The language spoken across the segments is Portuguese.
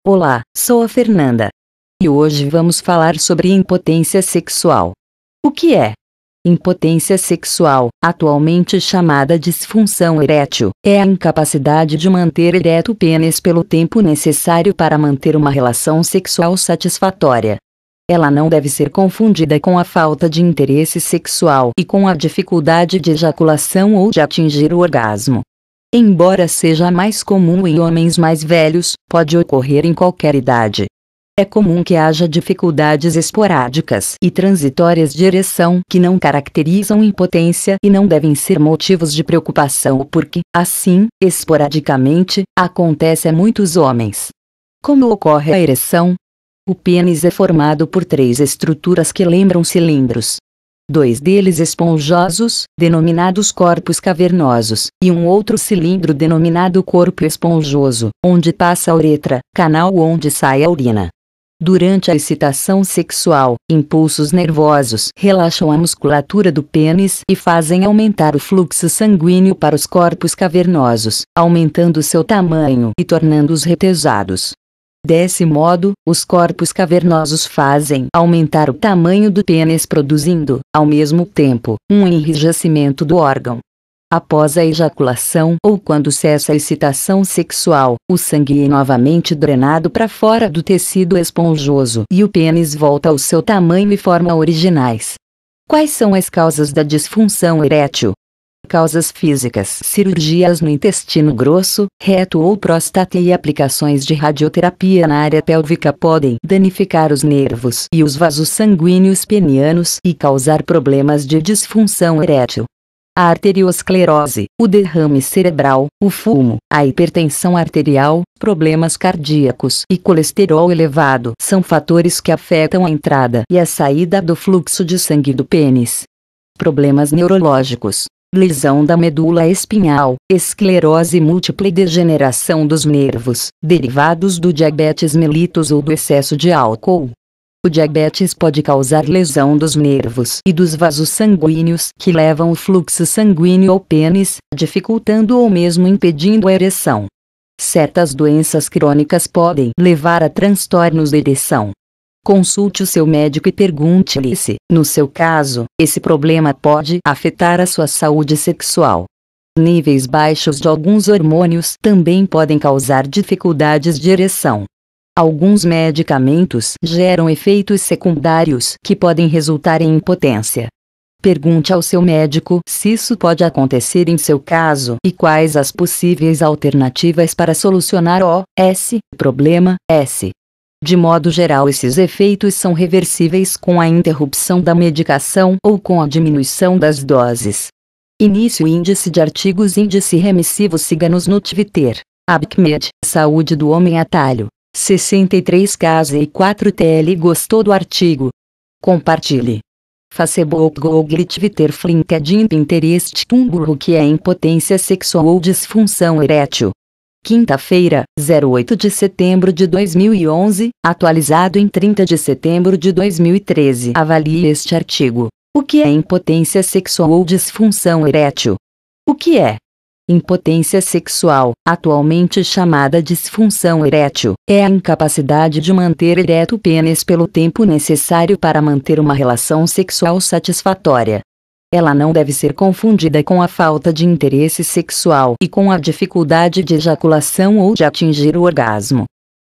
Olá, sou a Fernanda. E hoje vamos falar sobre impotência sexual. O que é? Impotência sexual, atualmente chamada disfunção erétil, é a incapacidade de manter ereto o pênis pelo tempo necessário para manter uma relação sexual satisfatória. Ela não deve ser confundida com a falta de interesse sexual e com a dificuldade de ejaculação ou de atingir o orgasmo. Embora seja mais comum em homens mais velhos, pode ocorrer em qualquer idade. É comum que haja dificuldades esporádicas e transitórias de ereção que não caracterizam impotência e não devem ser motivos de preocupação porque, assim, esporadicamente, acontece a muitos homens. Como ocorre a ereção? O pênis é formado por 3 estruturas que lembram cilindros. 2 deles esponjosos, denominados corpos cavernosos, e um outro cilindro denominado corpo esponjoso, onde passa a uretra, canal onde sai a urina. Durante a excitação sexual, impulsos nervosos relaxam a musculatura do pênis e fazem aumentar o fluxo sanguíneo para os corpos cavernosos, aumentando seu tamanho e tornando-os retesados. Desse modo, os corpos cavernosos fazem aumentar o tamanho do pênis produzindo, ao mesmo tempo, um enrijecimento do órgão. Após a ejaculação ou quando cessa a excitação sexual, o sangue é novamente drenado para fora do tecido esponjoso e o pênis volta ao seu tamanho e forma originais. Quais são as causas da disfunção erétil? Causas físicas: cirurgias no intestino grosso, reto ou próstata e aplicações de radioterapia na área pélvica podem danificar os nervos e os vasos sanguíneos penianos e causar problemas de disfunção erétil. A arteriosclerose, o derrame cerebral, o fumo, a hipertensão arterial, problemas cardíacos e colesterol elevado são fatores que afetam a entrada e a saída do fluxo de sangue do pênis. Problemas neurológicos: lesão da medula espinhal, esclerose múltipla e degeneração dos nervos, derivados do diabetes mellitus ou do excesso de álcool. O diabetes pode causar lesão dos nervos e dos vasos sanguíneos que levam o fluxo sanguíneo ao pênis, dificultando ou mesmo impedindo a ereção. Certas doenças crônicas podem levar a transtornos da ereção. Consulte o seu médico e pergunte-lhe se, no seu caso, esse problema pode afetar a sua saúde sexual. Níveis baixos de alguns hormônios também podem causar dificuldades de ereção. Alguns medicamentos geram efeitos secundários que podem resultar em impotência. Pergunte ao seu médico se isso pode acontecer em seu caso e quais as possíveis alternativas para solucionar o problema. De modo geral, esses efeitos são reversíveis com a interrupção da medicação ou com a diminuição das doses. Início índice de artigos índice remissivo. Siga-nos no Twitter, @PubMed, Saúde do Homem Atalho, 63K e 4TL. Gostou do artigo? Compartilhe. Facebook, Google, Twitter, LinkedIn, Pinterest. O que é impotência sexual ou disfunção erétil? Quinta-feira, 08 de setembro de 2011, atualizado em 30 de setembro de 2013. Avalie este artigo. O que é impotência sexual ou disfunção erétil? O que é? Impotência sexual, atualmente chamada disfunção erétil, é a incapacidade de manter ereto o pênis pelo tempo necessário para manter uma relação sexual satisfatória. Ela não deve ser confundida com a falta de interesse sexual e com a dificuldade de ejaculação ou de atingir o orgasmo.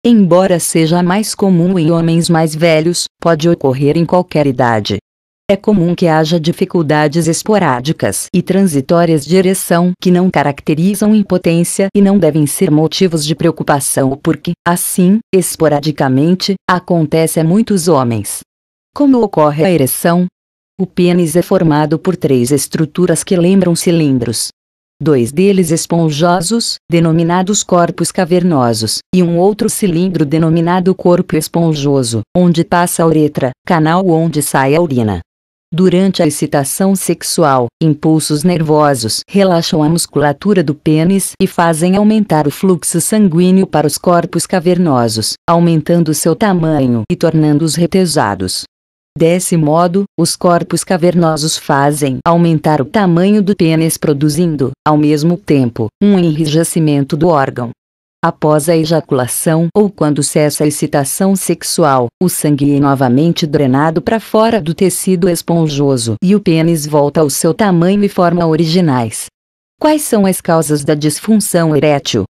Embora seja mais comum em homens mais velhos, pode ocorrer em qualquer idade. É comum que haja dificuldades esporádicas e transitórias de ereção que não caracterizam impotência e não devem ser motivos de preocupação porque, assim, esporadicamente, acontece a muitos homens. Como ocorre a ereção? O pênis é formado por 3 estruturas que lembram cilindros. 2 deles esponjosos, denominados corpos cavernosos, e um outro cilindro denominado corpo esponjoso, onde passa a uretra, canal onde sai a urina. Durante a excitação sexual, impulsos nervosos relaxam a musculatura do pênis e fazem aumentar o fluxo sanguíneo para os corpos cavernosos, aumentando seu tamanho e tornando-os retesados. Desse modo, os corpos cavernosos fazem aumentar o tamanho do pênis produzindo, ao mesmo tempo, um enrijecimento do órgão. Após a ejaculação ou quando cessa a excitação sexual, o sangue é novamente drenado para fora do tecido esponjoso e o pênis volta ao seu tamanho e forma originais. Quais são as causas da disfunção erétil?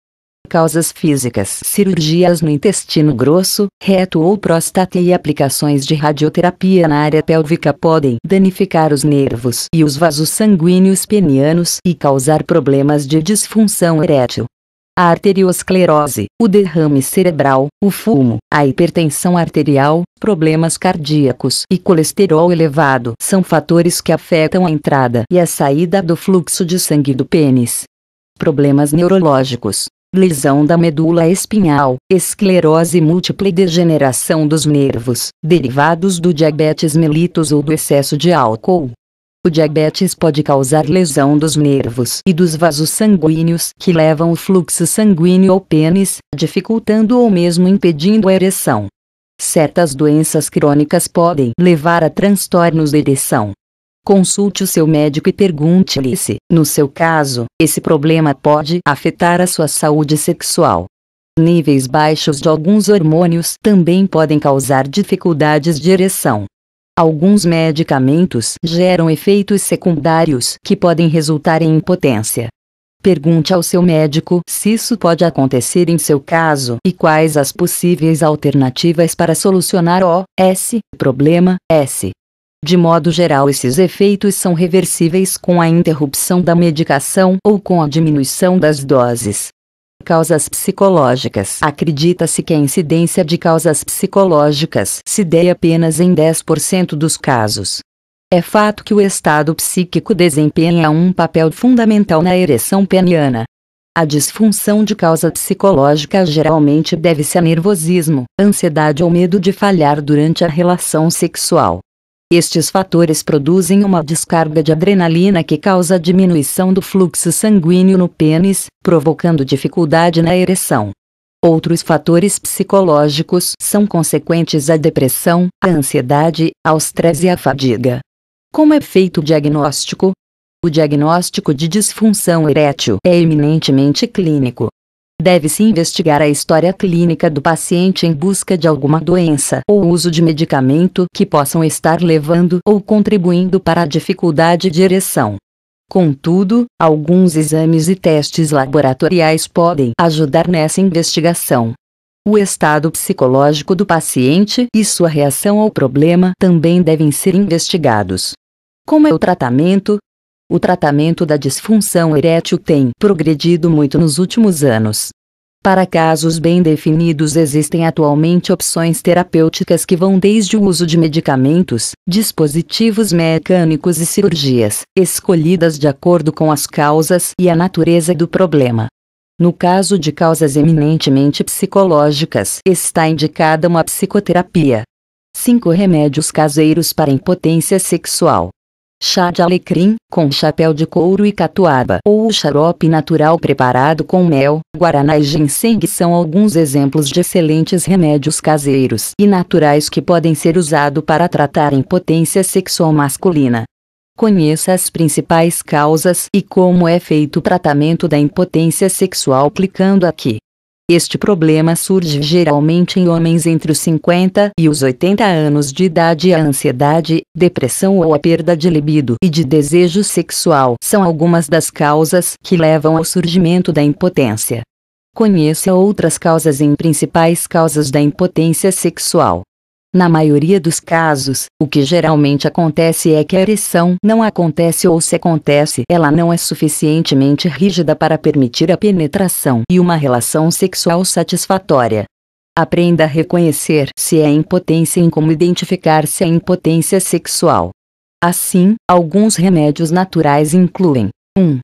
Causas físicas: cirurgias no intestino grosso, reto ou próstata e aplicações de radioterapia na área pélvica podem danificar os nervos e os vasos sanguíneos penianos e causar problemas de disfunção erétil. A arteriosclerose, o derrame cerebral, o fumo, a hipertensão arterial, problemas cardíacos e colesterol elevado são fatores que afetam a entrada e a saída do fluxo de sangue do pênis. Problemas neurológicos: lesão da medula espinhal, esclerose múltipla e degeneração dos nervos, derivados do diabetes mellitus ou do excesso de álcool. O diabetes pode causar lesão dos nervos e dos vasos sanguíneos que levam o fluxo sanguíneo ao pênis, dificultando ou mesmo impedindo a ereção. Certas doenças crônicas podem levar a transtornos da ereção. Consulte o seu médico e pergunte-lhe se, no seu caso, esse problema pode afetar a sua saúde sexual. Níveis baixos de alguns hormônios também podem causar dificuldades de ereção. Alguns medicamentos geram efeitos secundários que podem resultar em impotência. Pergunte ao seu médico se isso pode acontecer em seu caso e quais as possíveis alternativas para solucionar o problema. De modo geral, esses efeitos são reversíveis com a interrupção da medicação ou com a diminuição das doses. Causas psicológicas: acredita-se que a incidência de causas psicológicas se dê apenas em 10% dos casos. É fato que o estado psíquico desempenha um papel fundamental na ereção peniana. A disfunção de causa psicológica geralmente deve-se a nervosismo, ansiedade ou medo de falhar durante a relação sexual. Estes fatores produzem uma descarga de adrenalina que causa diminuição do fluxo sanguíneo no pênis, provocando dificuldade na ereção. Outros fatores psicológicos são consequentes à depressão, à ansiedade, ao estresse e à fadiga. Como é feito o diagnóstico? O diagnóstico de disfunção erétil é eminentemente clínico. Deve-se investigar a história clínica do paciente em busca de alguma doença ou uso de medicamento que possam estar levando ou contribuindo para a dificuldade de ereção. Contudo, alguns exames e testes laboratoriais podem ajudar nessa investigação. O estado psicológico do paciente e sua reação ao problema também devem ser investigados. Como é o tratamento? O tratamento da disfunção erétil tem progredido muito nos últimos anos. Para casos bem definidos, existem atualmente opções terapêuticas que vão desde o uso de medicamentos, dispositivos mecânicos e cirurgias, escolhidas de acordo com as causas e a natureza do problema. No caso de causas eminentemente psicológicas, está indicada uma psicoterapia. 5 remédios caseiros para impotência sexual. Chá de alecrim, com chapéu de couro e catuaba, ou o xarope natural preparado com mel, guaraná e ginseng são alguns exemplos de excelentes remédios caseiros e naturais que podem ser usados para tratar a impotência sexual masculina. Conheça as principais causas e como é feito o tratamento da impotência sexual clicando aqui. Este problema surge geralmente em homens entre os 50 e os 80 anos de idade e a ansiedade, depressão ou a perda de libido e de desejo sexual são algumas das causas que levam ao surgimento da impotência. Conheça outras causas e principais causas da impotência sexual. Na maioria dos casos, o que geralmente acontece é que a ereção não acontece ou se acontece, ela não é suficientemente rígida para permitir a penetração e uma relação sexual satisfatória. Aprenda a reconhecer se é impotência e como identificar se é impotência sexual. Assim, alguns remédios naturais incluem 1.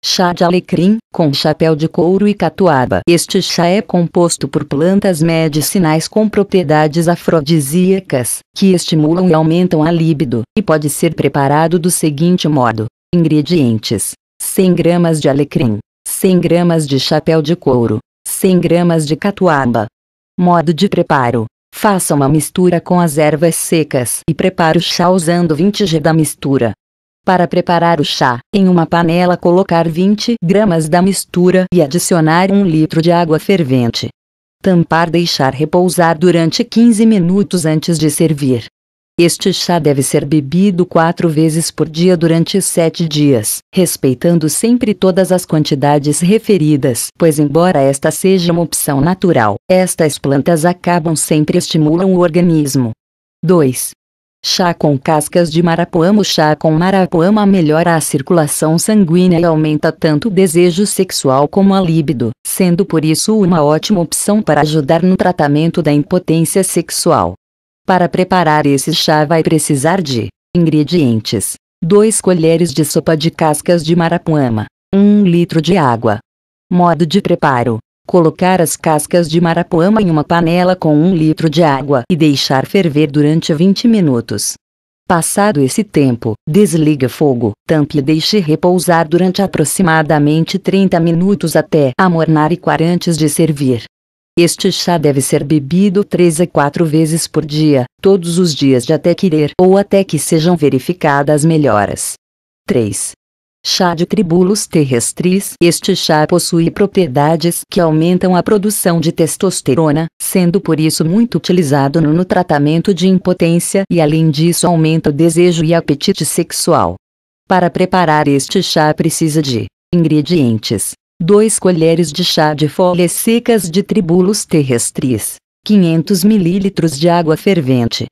Chá de alecrim, com chapéu de couro e catuaba. Este chá é composto por plantas medicinais com propriedades afrodisíacas, que estimulam e aumentam a libido, e pode ser preparado do seguinte modo. Ingredientes: 100 gramas de alecrim, 100 gramas de chapéu de couro, 100 gramas de catuaba. Modo de preparo: faça uma mistura com as ervas secas e prepare o chá usando 20 g da mistura. Para preparar o chá, em uma panela colocar 20 gramas da mistura e adicionar 1 litro de água fervente. Tampar, deixar repousar durante 15 minutos antes de servir. Este chá deve ser bebido 4 vezes por dia durante 7 dias, respeitando sempre todas as quantidades referidas, pois embora esta seja uma opção natural, estas plantas acabam sempre estimulam o organismo. 2. Chá com cascas de marapuama. O chá com marapuama melhora a circulação sanguínea e aumenta tanto o desejo sexual como a libido, sendo por isso uma ótima opção para ajudar no tratamento da impotência sexual. Para preparar esse chá vai precisar de ingredientes: 2 colheres de sopa de cascas de marapuama, 1 litro de água. Modo de preparo: colocar as cascas de marapuama em uma panela com 1 litro de água e deixar ferver durante 20 minutos. Passado esse tempo, desligue o fogo, tampe e deixe repousar durante aproximadamente 30 minutos até amornar e coar antes de servir. Este chá deve ser bebido 3 a 4 vezes por dia, todos os dias de até querer ou até que sejam verificadas melhoras. 3. Chá de Tribulus terrestris. Este chá possui propriedades que aumentam a produção de testosterona, sendo por isso muito utilizado no tratamento de impotência e além disso aumenta o desejo e apetite sexual. Para preparar este chá precisa de ingredientes: 2 colheres de chá de folhas secas de Tribulus terrestris, 500 ml de água fervente.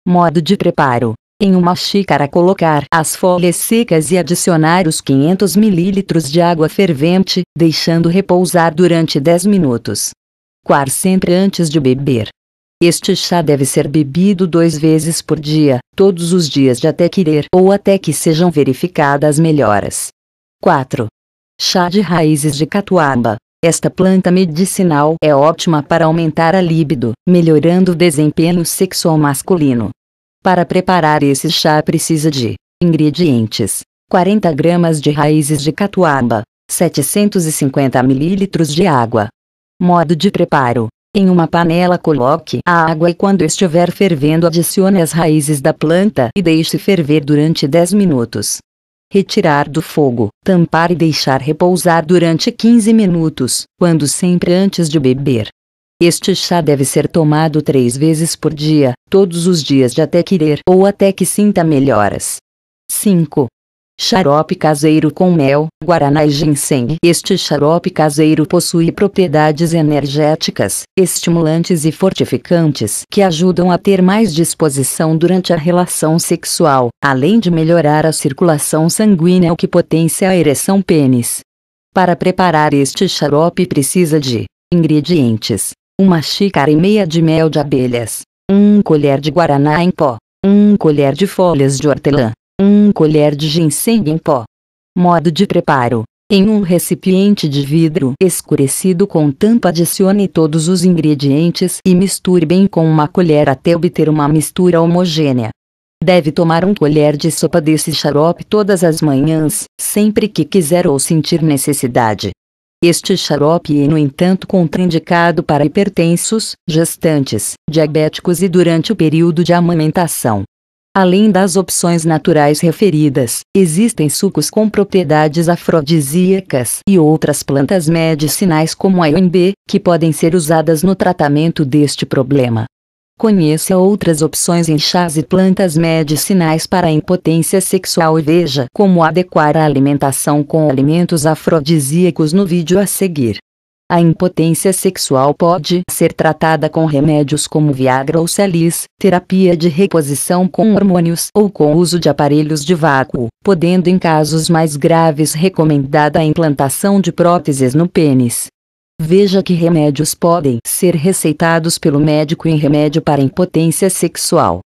Modo de preparo: em uma xícara colocar as folhas secas e adicionar os 500 ml de água fervente, deixando repousar durante 10 minutos. Coar sempre antes de beber. Este chá deve ser bebido 2 vezes por dia, todos os dias de até querer ou até que sejam verificadas melhoras. 4. Chá de raízes de catuaba. Esta planta medicinal é ótima para aumentar a libido, melhorando o desempenho sexual masculino. Para preparar esse chá precisa de ingredientes: 40 gramas de raízes de catuaba, 750 ml de água. Modo de preparo: em uma panela coloque a água e quando estiver fervendo adicione as raízes da planta e deixe ferver durante 10 minutos. Retirar do fogo, tampar e deixar repousar durante 15 minutos, quando sempre antes de beber. Este chá deve ser tomado 3 vezes por dia, todos os dias de até querer ou até que sinta melhoras. 5. Xarope caseiro com mel, guaraná e ginseng. Este xarope caseiro possui propriedades energéticas, estimulantes e fortificantes que ajudam a ter mais disposição durante a relação sexual, além de melhorar a circulação sanguínea, o que potencia a ereção pênis. Para preparar este xarope precisa de ingredientes: 1 xícara e meia de mel de abelhas, 1 colher de guaraná em pó, 1 colher de folhas de hortelã, 1 colher de ginseng em pó. Modo de preparo: em um recipiente de vidro escurecido com tampa adicione todos os ingredientes e misture bem com uma colher até obter uma mistura homogênea. Deve tomar 1 colher de sopa desse xarope todas as manhãs, sempre que quiser ou sentir necessidade. Este xarope é, no entanto, contraindicado para hipertensos, gestantes, diabéticos e durante o período de amamentação. Além das opções naturais referidas, existem sucos com propriedades afrodisíacas e outras plantas medicinais como a ioimbê, que podem ser usadas no tratamento deste problema. Conheça outras opções em chás e plantas medicinais para a impotência sexual e veja como adequar a alimentação com alimentos afrodisíacos no vídeo a seguir. A impotência sexual pode ser tratada com remédios como Viagra ou Cialis, terapia de reposição com hormônios ou com uso de aparelhos de vácuo, podendo em casos mais graves recomendada a implantação de próteses no pênis. Veja que remédios podem ser receitados pelo médico em remédio para impotência sexual.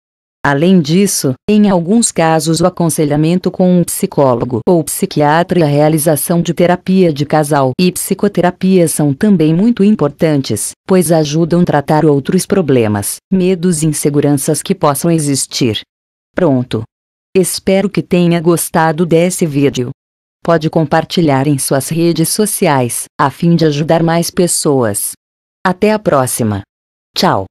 Além disso, em alguns casos o aconselhamento com um psicólogo ou psiquiatra e a realização de terapia de casal e psicoterapia são também muito importantes, pois ajudam a tratar outros problemas, medos e inseguranças que possam existir. Pronto! Espero que tenha gostado desse vídeo. Pode compartilhar em suas redes sociais, a fim de ajudar mais pessoas. Até a próxima. Tchau!